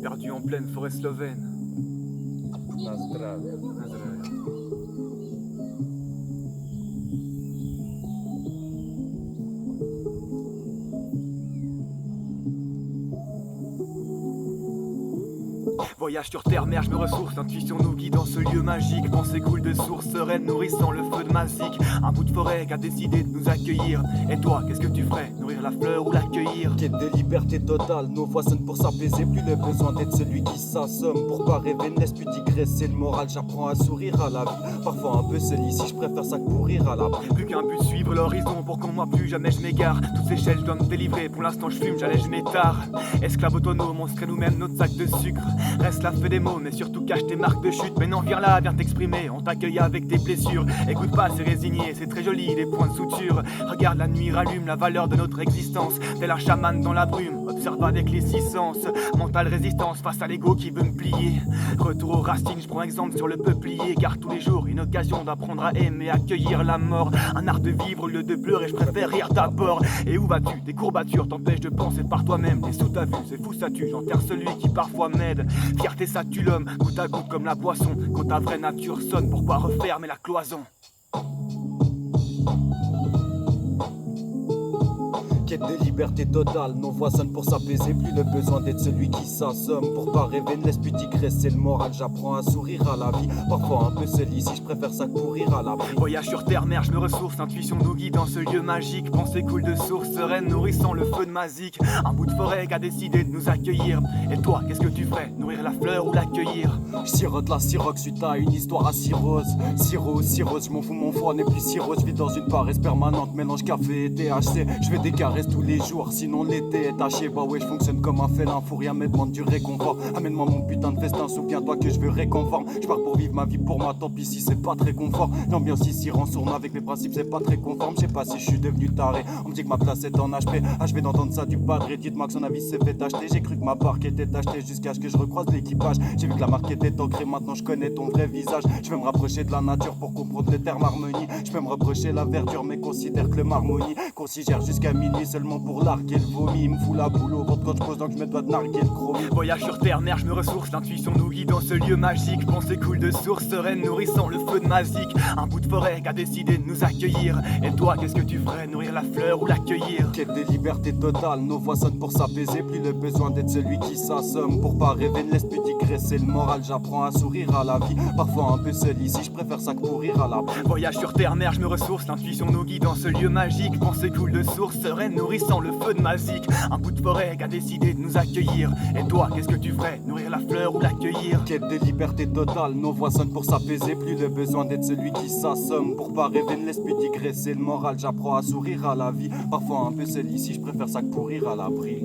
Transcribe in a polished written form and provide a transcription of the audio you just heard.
perdu en pleine forêt slovène. Na zdravie. Na zdravie. Voyage sur terre, mer, je me ressource, l'intuition nous guide dans ce lieu magique. Pensée coule de source sereine, nourrissant le feu de Mazik. Un bout de forêt qui a décidé de nous accueillir. Et toi, qu'est-ce que tu ferais? Nourrir la fleur ou l'accueillir? Quête de liberté totale, nos voix sonnent pour s'apaiser. Plus le besoin d'être celui qui s'assomme. Pour pas rêver, ne laisse plus digresser le moral. J'apprends à sourire à la vie, parfois un peu seul ici, je préfère ça que courir à l'abri. Plus qu'un but, suivre l'horizon pour qu'en moi plus jamais je m'égare. Toutes ces chaînes je dois me délivrer, pour l'instant je fume, j'allège mes tares. Esclave autonome, on se crée nous-mêmes notre sac de sucre. Reste là, fais des mots, mais surtout cache tes marques de chute. Mais non, viens là, viens t'exprimer, on t'accueille avec tes blessures. Écoute pas, c'est résigné, c'est très joli, des points de suture. Regarde la nuit rallume la valeur de notre existence. Tel un chaman dans la brume, observe avec les six sens. Mentale résistance face à l'ego qui veut me plier. Retour aux racines, je prends exemple sur le peuplier. Car tous les jours, une occasion d'apprendre à aimer, accueillir la mort. Un art de vivre au lieu de pleurer, je préfère rire d'abord. Et où vas-tu? Des courbatures t'empêchent de penser par toi-même. T'es sous ta vue, c'est fou ça tue, j'enterre celui qui parfois m'aide. Fierté ça tue l'homme, goutte à goutte comme la boisson. Quand ta vraie nature sonne, pourquoi refermer la cloison? Quête de liberté totale, nos voix sonnent pour s'apaiser. Plus le besoin d'être celui qui s'assomme. Pour pas rêver, ne laisse plus digresser le moral. J'apprends à sourire à la vie, parfois un peu seul ici, je préfère ça que courir à l'abri. Voyage sur terre, mer, je me ressource, l'intuition nous guide dans ce lieu magique. Pensée coule de source sereine, nourrissant le feu de Mazik. Un bout de forêt qui a décidé de nous accueillir. Et toi, qu'est-ce que tu ferais? Nourrir la fleur ou l'accueillir? Je sirote la siroc suite à une histoire à cirrhose. Cirrhose, je m'en fous, mon foie n'est plus cirrhose. Je vis dans une paresse permanente, mélange café et THC. Je vais des caresses tous les jours, sinon l'été est taché. Bah ouais, je fonctionne comme un félin, faut rien me demande du réconfort. Amène-moi mon putain de festin, souviens-toi que je veux réconfort. Je pars pour vivre ma vie pour moi, tant pis si c'est pas très confort. L'ambiance ici rend sourd avec mes principes, c'est pas très conforme. Je sais pas si je suis devenu taré, on me dit que ma place est en HP. Achevé d'entendre ça du padre, dites-moi que son avis s'est fait acheter. J'ai cru que ma barque était achetée jusqu'à ce que je recroise l'équipage. J'ai vu que la marque était ancrée, maintenant je connais ton vrai visage. Je vais me rapprocher de la nature pour comprendre le terme harmonie. Je peux me reprocher la verdure mais considère que le marmonie considère jusqu'à minuit seulement pour larguer le vomi. Il me fout la boule au ventre quand je pose donc je me dois de narguer le chromie. Voyage sur terre, mer, je me ressource, l'intuition nous guide dans ce lieu magique. Pensée coule de source sereine, nourrissant le feu de Mazik. Un bout de forêt qui a décidé de nous accueillir. Et toi, qu'est-ce que tu ferais? Nourrir la fleur ou l'accueillir? Quête de liberté totale, nos voix sonnent pour s'apaiser. Plus le besoin d'être celui qui s'assomme. Pour pas rêver, ne laisse plus digresser le moral. J'apprends à sourire à la vie, parfois un peu seul ici, je préfère ça que courir à l'abri. Voyage sur terre, mer, je me ressource, l'intuition nous guide dans ce lieu magique. Pensée coule de source sereine, nourrissant le feu de Mazik. Un bout de forêt qui a décidé de nous accueillir. Et toi, qu'est-ce que tu ferais? Nourrir la fleur ou l'accueillir? Quête de liberté totale, nos voix sonnent pour s'apaiser. Plus le besoin d'être celui qui s'assomme. Pour pas rêver, ne laisse plus digresser le moral. J'apprends à sourire à la vie, parfois un peu seul ici, je préfère ça que courir à l'abri.